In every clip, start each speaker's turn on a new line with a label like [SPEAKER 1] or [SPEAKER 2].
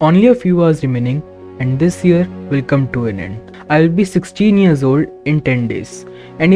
[SPEAKER 1] Only a few hours remaining, and this year will come to an end. I'll be 16 years old in 10 days. And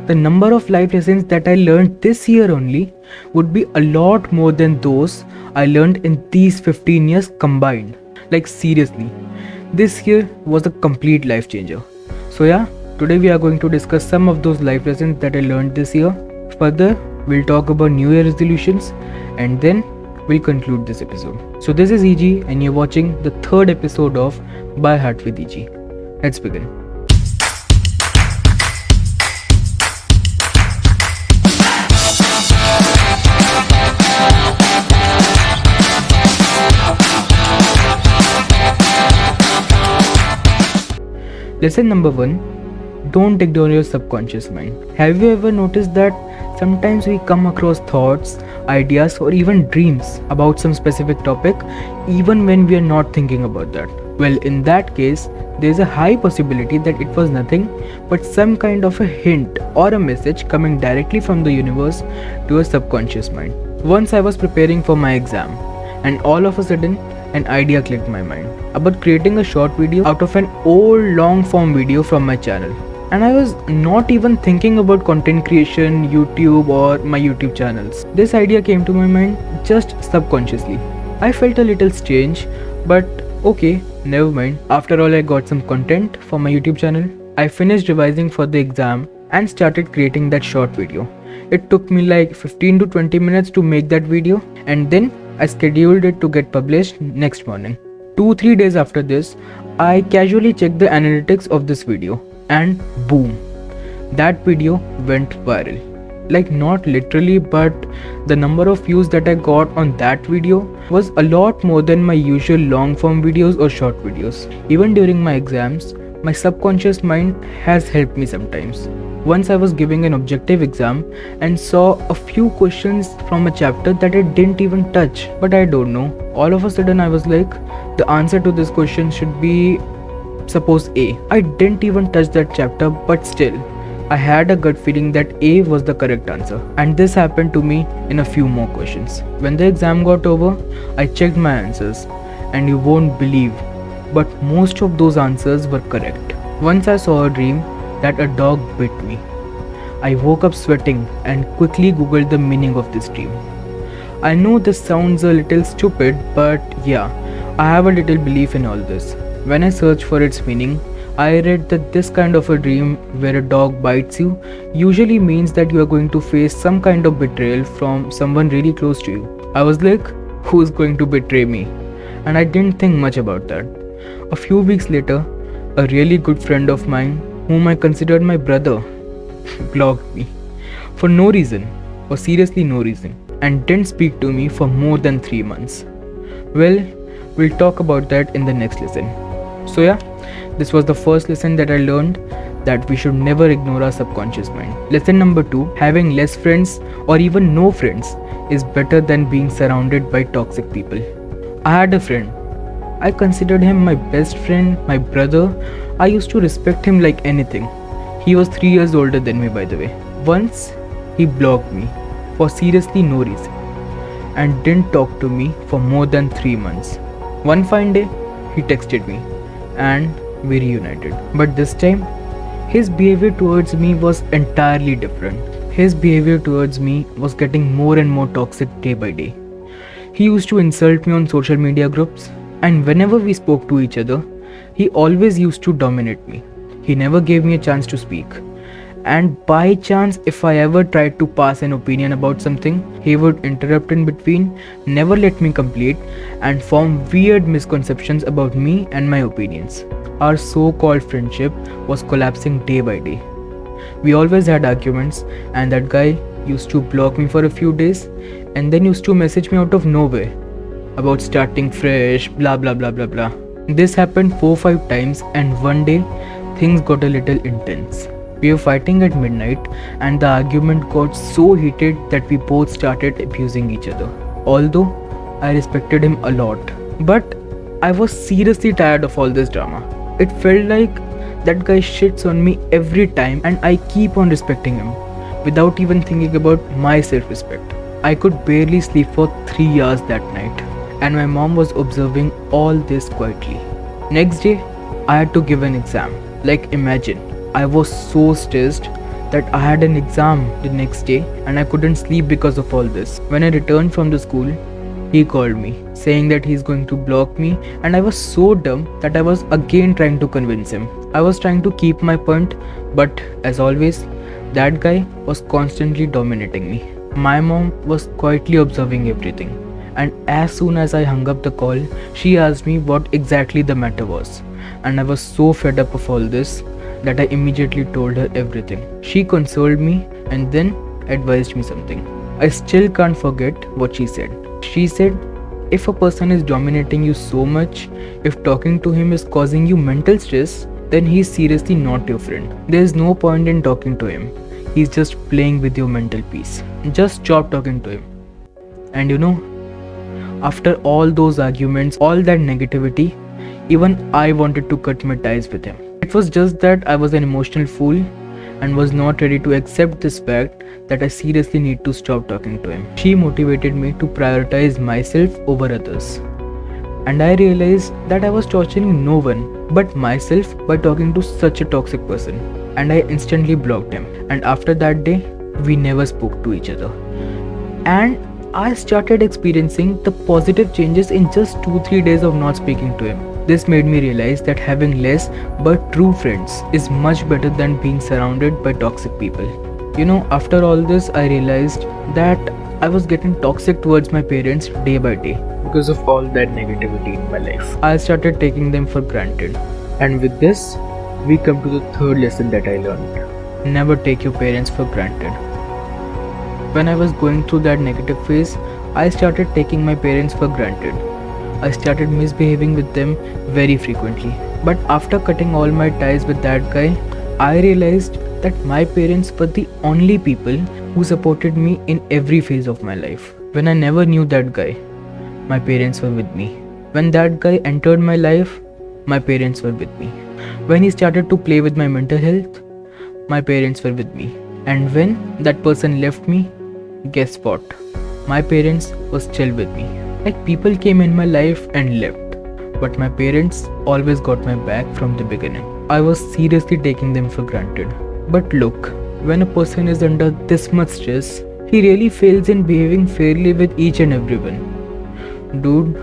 [SPEAKER 1] the number of life lessons that I learned this year only would be a lot more than those I learned in these 15 years combined. Like, seriously, this year was a complete life changer. So, yeah, today we are going to discuss some of those life lessons that I learned this year. Further, we'll talk about New Year resolutions, and then we'll conclude this episode. So this is EG and you're watching the third episode of By Heart with EG. Let's begin. Lesson number 1: don't ignore your subconscious mind. Have you ever noticed that sometimes we come across thoughts, ideas, or even dreams about some specific topic even when we are not thinking about that? Well, in that case, there is a high possibility that it was nothing but some kind of a hint or a message coming directly from the universe to your subconscious mind. Once I was preparing for my exam, and all of a sudden, an idea clicked my mind about creating a short video out of an old long form video from my channel. And I was not even thinking about content creation, YouTube, or my YouTube channels. This idea came to my mind just subconsciously. I felt a little strange, but okay, never mind. After all, I got some content for my YouTube channel. I finished revising for the exam and started creating that short video. It took me like 15 to 20 minutes to make that video, and then I scheduled it to get published next morning. 2-3 days after this, I casually checked the analytics of this video, and boom, that video went viral. Like, not literally, but the number of views that I got on that video was a lot more than my usual long form videos or short videos. Even during my exams, my subconscious mind has helped me sometimes. Once I was giving an objective exam and saw a few questions from a chapter that I didn't even touch, but I don't know. All of a sudden I was like, the answer to this question should be, suppose A. I didn't even touch that chapter, but still, I had a gut feeling that A was the correct answer. And this happened to me in a few more questions. When the exam got over, I checked my answers, and you won't believe, but most of those answers were correct. Once I saw a dream that a dog bit me. I woke up sweating and quickly googled the meaning of this dream. I know this sounds a little stupid, but yeah, I have a little belief in all this. When I searched for its meaning, I read that this kind of a dream where a dog bites you usually means that you are going to face some kind of betrayal from someone really close to you. I was like, who's going to betray me? And I didn't think much about that. A few weeks later, a really good friend of mine, whom I considered my brother, blocked me for no reason, or seriously no reason, and didn't speak to me for more than 3 months. Well, we'll talk about that in the next lesson. So yeah, this was the first lesson that I learned, that we should never ignore our subconscious mind. Lesson number 2: having less friends or even no friends is better than being surrounded by toxic people. I had a friend. I considered him my best friend, my brother. I used to respect him like anything. He was 3 years older than me, by the way. Once, he blocked me for seriously no reason and didn't talk to me for more than 3 months. One fine day, he texted me and we reunited. But this time, his behavior towards me was entirely different. His behavior towards me was getting more and more toxic day by day. He used to insult me on social media groups, and whenever we spoke to each other, he always used to dominate me. He never gave me a chance to speak. And by chance, if I ever tried to pass an opinion about something, he would interrupt in between, never let me complete, and form weird misconceptions about me and my opinions. Our so-called friendship was collapsing day by day. We always had arguments, and that guy used to block me for a few days and then used to message me out of nowhere about starting fresh, blah blah blah blah blah. This happened 4-5 times, and one day things got a little intense. We were fighting at midnight, and the argument got so heated that we both started abusing each other. Although I respected him a lot, but I was seriously tired of all this drama. It felt like that guy shits on me every time, and I keep on respecting him without even thinking about my self-respect. I could barely sleep for 3 hours that night. and my mom was observing all this quietly. Next day, I had to give an exam. Like, imagine, I was so stressed that I had an exam the next day and I couldn't sleep because of all this. When I returned from the school, he called me saying that he's going to block me, and I was so dumb that I was again trying to convince him. I was trying to keep my point, but as always, that guy was constantly dominating me. My mom was quietly observing everything, and as soon as I hung up the call, she asked me what exactly the matter was. And I was so fed up of all this that I immediately told her everything. She consoled me and then advised me something. I still can't forget what she said. She said, if a person is dominating you so much, if talking to him is causing you mental stress, then he is seriously not your friend. There is no point in talking to him. He's just playing with your mental peace. Just stop talking to him. And you know, after all those arguments, all that negativity, even I wanted to cut my ties with him. It was just that I was an emotional fool and was not ready to accept this fact that I seriously need to stop talking to him. She motivated me to prioritize myself over others. And I realized that I was torturing no one but myself by talking to such a toxic person. And I instantly blocked him. And after that day, we never spoke to each other. And I started experiencing the positive changes in just 2-3 days of not speaking to him. This made me realize that having less but true friends is much better than being surrounded by toxic people. You know, after all this, I realized that I was getting toxic towards my parents day by day because of all that negativity in my life. I started taking them for granted. And with this, we come to the third lesson that I learned. Never take your parents for granted. When I was going through that negative phase, I started taking my parents for granted. I started misbehaving with them very frequently. But after cutting all my ties with that guy, I realized that my parents were the only people who supported me in every phase of my life. When I never knew that guy, my parents were with me. When that guy entered my life, my parents were with me. When he started to play with my mental health, my parents were with me. And when that person left me, guess what? My parents were still with me. Like, people came in my life and left, but my parents always got my back from the beginning. I was seriously taking them for granted. But look, when a person is under this much stress, he really fails in behaving fairly with each and everyone. Dude,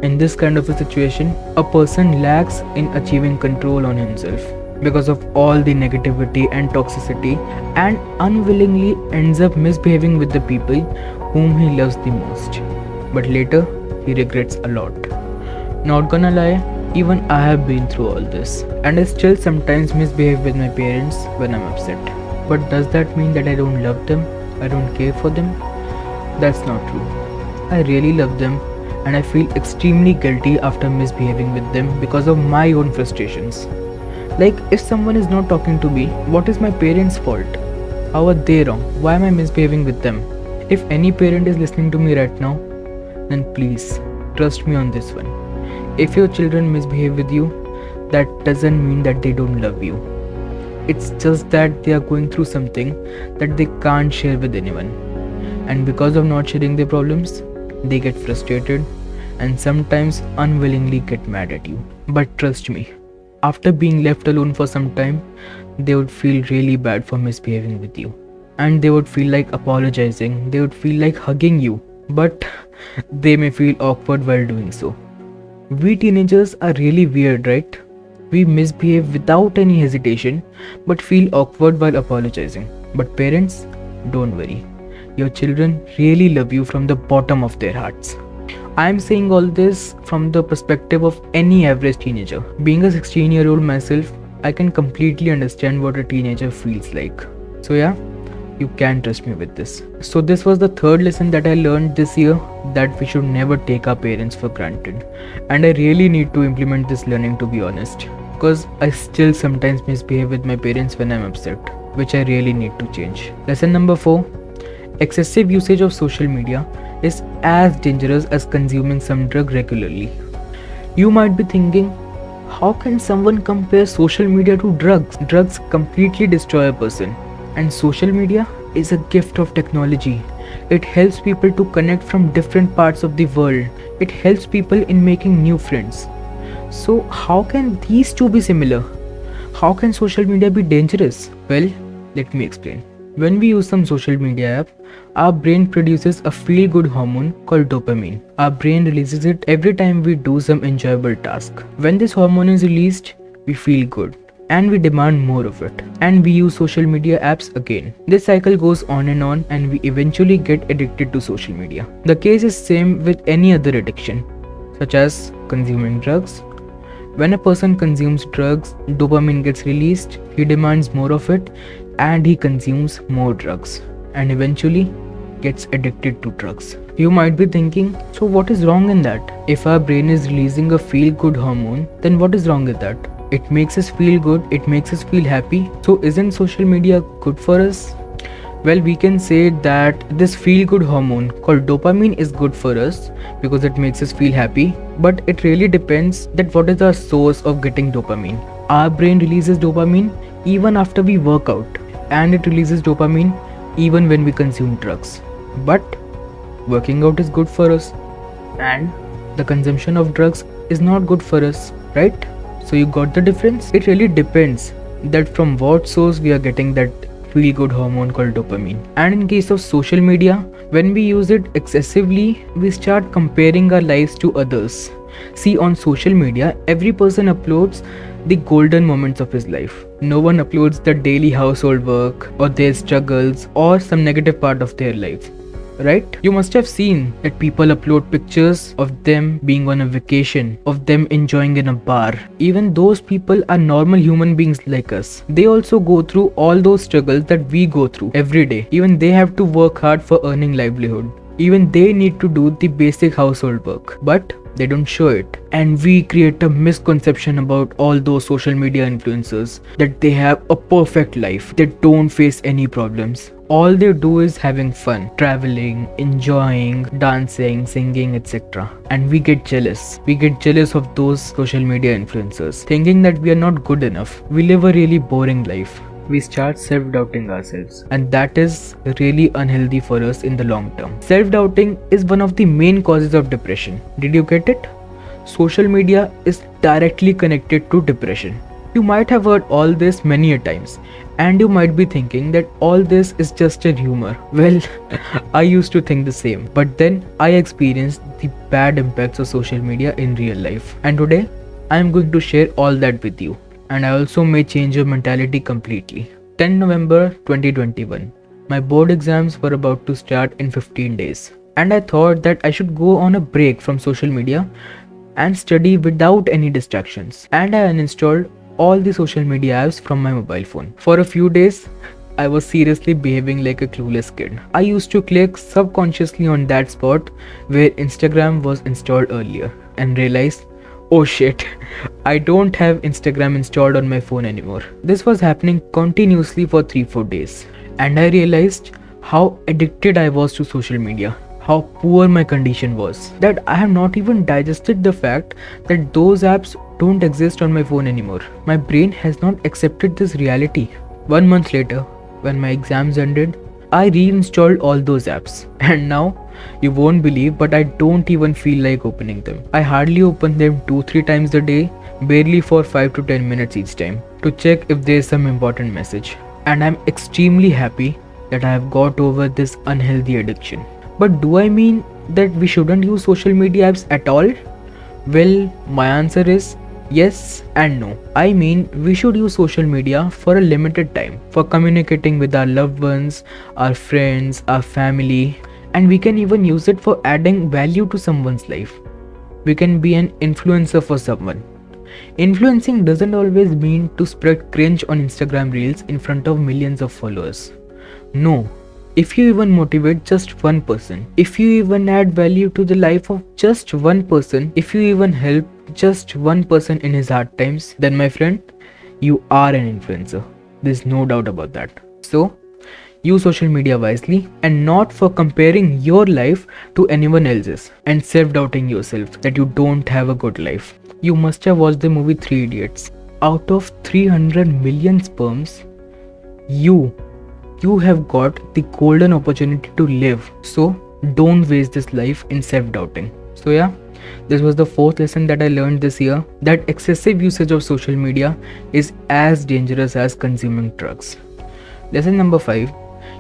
[SPEAKER 1] in this kind of a situation, a person lacks in achieving control on himself because of all the negativity and toxicity, and unwillingly ends up misbehaving with the people whom he loves the most. But later, he regrets a lot. Not gonna lie, even I have been through all this, and I still sometimes misbehave with my parents when I'm upset. But does that mean that I don't love them? I don't care for them? That's not true. I really love them, and I feel extremely guilty after misbehaving with them because of my own frustrations. Like, if someone is not talking to me, what is my parents' fault? How are they wrong? Why am I misbehaving with them? If any parent is listening to me right now, then please trust me on this one. If your children misbehave with you, that doesn't mean that they don't love you. It's just that they are going through something that they can't share with anyone. And because of not sharing their problems, they get frustrated and sometimes unwillingly get mad at you. But trust me, after being left alone for some time, they would feel really bad for misbehaving with you. And they would feel like apologizing, they would feel like hugging you, but they may feel awkward while doing so. We teenagers are really weird, right? We misbehave without any hesitation, but feel awkward while apologizing. But parents, don't worry. Your children really love you from the bottom of their hearts. I am saying all this from the perspective of any average teenager. Being a 16-year-old myself, I can completely understand what a teenager feels like. So yeah, you can trust me with this. So this was the third lesson that I learned this year, that we should never take our parents for granted. And I really need to implement this learning, to be honest, because I still sometimes misbehave with my parents when I'm upset, which I really need to change. Lesson number 4. Excessive usage of social media is as dangerous as consuming some drug regularly. You might be thinking, how can someone compare social media to drugs? Drugs completely destroy a person. And social media is a gift of technology It helps people to connect from different parts of the world. It helps people in making new friends. So, how can these two be similar? How can social media be dangerous? Well, let me explain. When we use some social media app, our brain produces a feel good hormone called dopamine. Our brain releases it every time we do some enjoyable task. When this hormone is released, we feel good and we demand more of it. And we use social media apps again. This cycle goes on and we eventually get addicted to social media. The case is same with any other addiction, such as consuming drugs. When a person consumes drugs, dopamine gets released, he demands more of it, and he consumes more drugs and eventually gets addicted to drugs. You might be thinking, so what is wrong in that? If our brain is releasing a feel good hormone, then what is wrong with that? It makes us feel good, it makes us feel happy. So isn't social media good for us? Well, we can say that this feel good hormone called dopamine is good for us because it makes us feel happy, but it really depends that what is our source of getting dopamine. Our brain releases dopamine even after we work out, and it releases dopamine even when we consume drugs. But working out is good for us, and the consumption of drugs is not good for us, right? So you got the difference? It really depends that from what source we are getting that feel good hormone called dopamine. And in case of social media, when we use it excessively, we start comparing our lives to others. See, on social media, every person uploads the golden moments of his life. No one uploads the daily household work or their struggles or some negative part of their life. Right? You must have seen that people upload pictures of them being on a vacation, of them enjoying in a bar. Even those people are normal human beings like us. They also go through all those struggles that we go through every day. Even they have to work hard for earning livelihood. Even they need to do the basic household work, but they don't show it. And we create a misconception about all those social media influencers that they have a perfect life, they don't face any problems. All they do is having fun, traveling, enjoying, dancing, singing, etc. And we get jealous. We get jealous of those social media influencers, thinking that we are not good enough. We live a really boring life. We start self-doubting ourselves, and that is really unhealthy for us in the long term. Self-doubting is one of the main causes of depression. Did you get it? Social media is directly connected to depression. You might have heard all this many a times, and you might be thinking that all this is just a rumor. Well, I used to think the same, but then I experienced the bad impacts of social media in real life, and today I am going to share all that with you. And I also may change your mentality completely. 10 November 2021. My board exams were about to start in 15 days. And I thought that I should go on a break from social media and study without any distractions. And I uninstalled all the social media apps from my mobile phone. For a few days, I was seriously behaving like a clueless kid. I used to click subconsciously on that spot where Instagram was installed earlier and realized, oh shit, I don't have Instagram installed on my phone anymore. This was happening continuously for 3-4 days. And I realized how addicted I was to social media, how poor my condition was, that I have not even digested the fact that those apps don't exist on my phone anymore. My brain has not accepted this reality. 1 month later, when my exams ended, I reinstalled all those apps. And now, you won't believe, but I don't even feel like opening them. I hardly open them 2-3 times a day, barely for 5 to 10 minutes each time, to check if there is some important message. And I'm extremely happy that I have got over this unhealthy addiction. But do I mean that we shouldn't use social media apps at all? Well, my answer is yes and no. I mean, we should use social media for a limited time, for communicating with our loved ones, our friends, our family, and we can even use it for adding value to someone's life. We can be an influencer for someone. Influencing doesn't always mean to spread cringe on Instagram reels in front of millions of followers. No. If you even motivate just one person, if you even add value to the life of just one person, if you even help just one person in his hard times, then my friend, you are an influencer. There's no doubt about that. So, use social media wisely and not for comparing your life to anyone else's and self-doubting yourself that you don't have a good life. You must have watched the movie 3 Idiots. Out of 300 million sperms, you you have got the golden opportunity to live. So don't waste this life in self-doubting. So yeah, this was the fourth lesson that I learned this year, that excessive usage of social media is as dangerous as consuming drugs. Lesson number 5,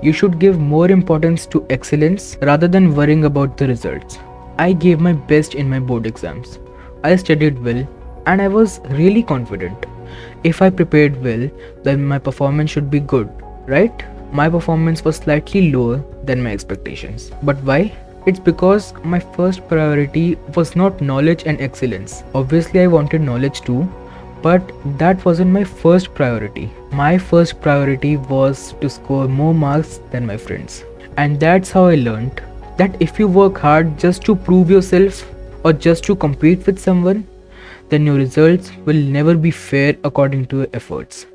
[SPEAKER 1] you should give more importance to excellence rather than worrying about the results. I gave my best in my board exams. I studied well and I was really confident. If I prepared well, then my performance should be good, right? My performance was slightly lower than my expectations. But why? It's because my first priority was not knowledge and excellence. Obviously, I wanted knowledge too, but that wasn't my first priority. My first priority was to score more marks than my friends. And that's how I learned that if you work hard just to prove yourself or just to compete with someone, then your results will never be fair according to your efforts.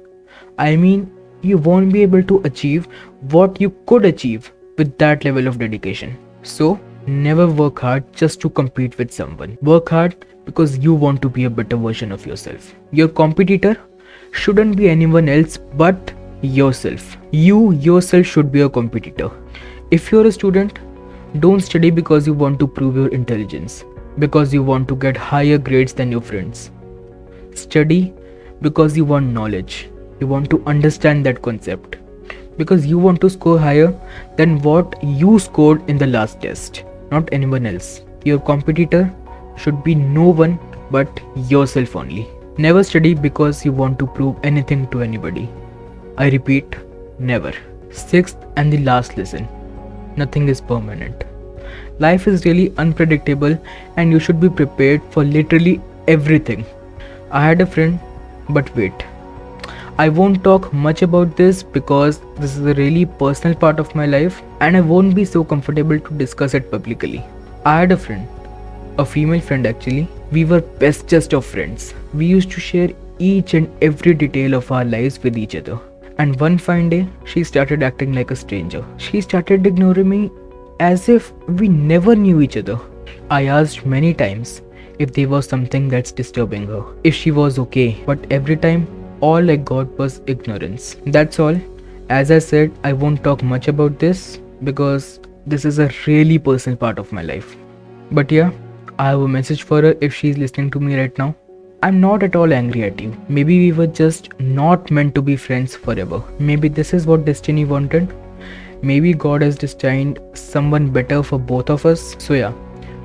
[SPEAKER 1] I mean, you won't be able to achieve what you could achieve with that level of dedication. So, never work hard just to compete with someone. Work hard because you want to be a better version of yourself. Your competitor shouldn't be anyone else but yourself. You yourself should be a competitor. If you're a student, don't study because you want to prove your intelligence, because you want to get higher grades than your friends. Study because you want knowledge. You want to understand that concept, because you want to score higher than what you scored in the last test, not anyone else. Your competitor should be no one but yourself only. Never study because you want to prove anything to anybody. I repeat, never. Sixth and the last lesson, nothing is permanent. Life is really unpredictable and you should be prepared for literally everything. I had a friend, but wait. I won't talk much about this because this is a really personal part of my life and I won't be so comfortable to discuss it publicly. I had a friend, a female friend actually. We were bestest of friends. We used to share each and every detail of our lives with each other. And one fine day, she started acting like a stranger. She started ignoring me as if we never knew each other. I asked many times if there was something that's disturbing her, if she was okay, but every time all I got was ignorance. That's all. As I said, I won't talk much about this because this is a really personal part of my life. But yeah, I have a message for her if she's listening to me right now. I'm not at all angry at you. Maybe we were just not meant to be friends forever. Maybe this is what destiny wanted. Maybe God has destined someone better for both of us. So yeah,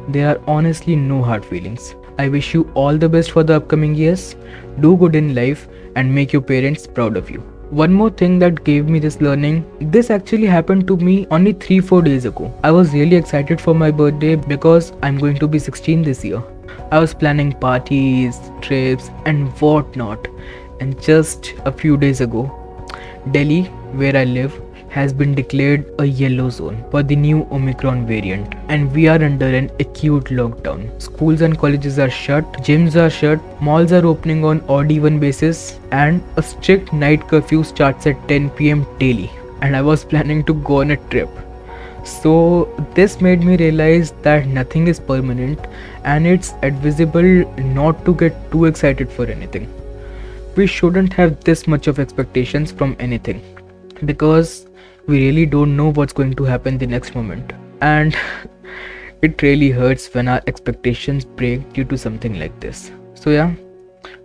[SPEAKER 1] there are honestly no hard feelings. I wish you all the best for the upcoming years. Do good in life and make your parents proud of you. One more thing that gave me this learning, this actually happened to me only 3-4 days ago. I was really excited for my birthday because I'm going to be 16 this year. I was planning parties, trips and whatnot, and just a few days ago, Delhi, where I live, has been declared a yellow zone for the new Omicron variant, and we are under an acute lockdown. Schools and colleges are shut, gyms are shut, malls are opening on odd-even basis, and a strict night curfew starts at 10 p.m. daily. And I was planning to go on a trip. So this made me realize that nothing is permanent and it's advisable not to get too excited for anything. We shouldn't have this much of expectations from anything because we really don't know what's going to happen the next moment, and it really hurts when our expectations break due to something like this. So yeah,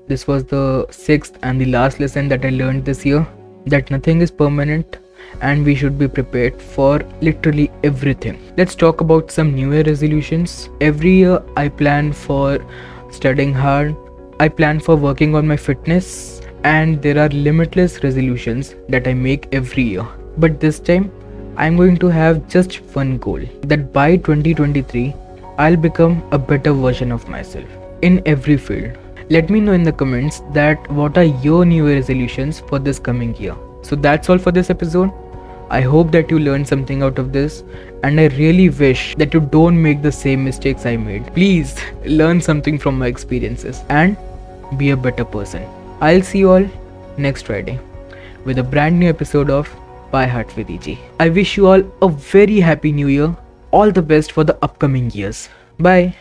[SPEAKER 1] this was the sixth and the last lesson that I learned this year, that nothing is permanent and we should be prepared for literally everything. Let's talk about some New Year resolutions. Every year I plan for studying hard, I plan for working on my fitness, and there are limitless resolutions that I make every year. But this time I'm going to have just one goal, that by 2023 I'll become a better version of myself in every field. Let me know in the comments that what are your New Year resolutions for this coming year. So that's all for this episode. I hope that you learned something out of this, and I really wish that you don't make the same mistakes I made. Please learn something from my experiences and be a better person. I'll see you all next Friday with a brand new episode of By Heart with EG. I wish you all a very happy new year. All the best for the upcoming years. Bye.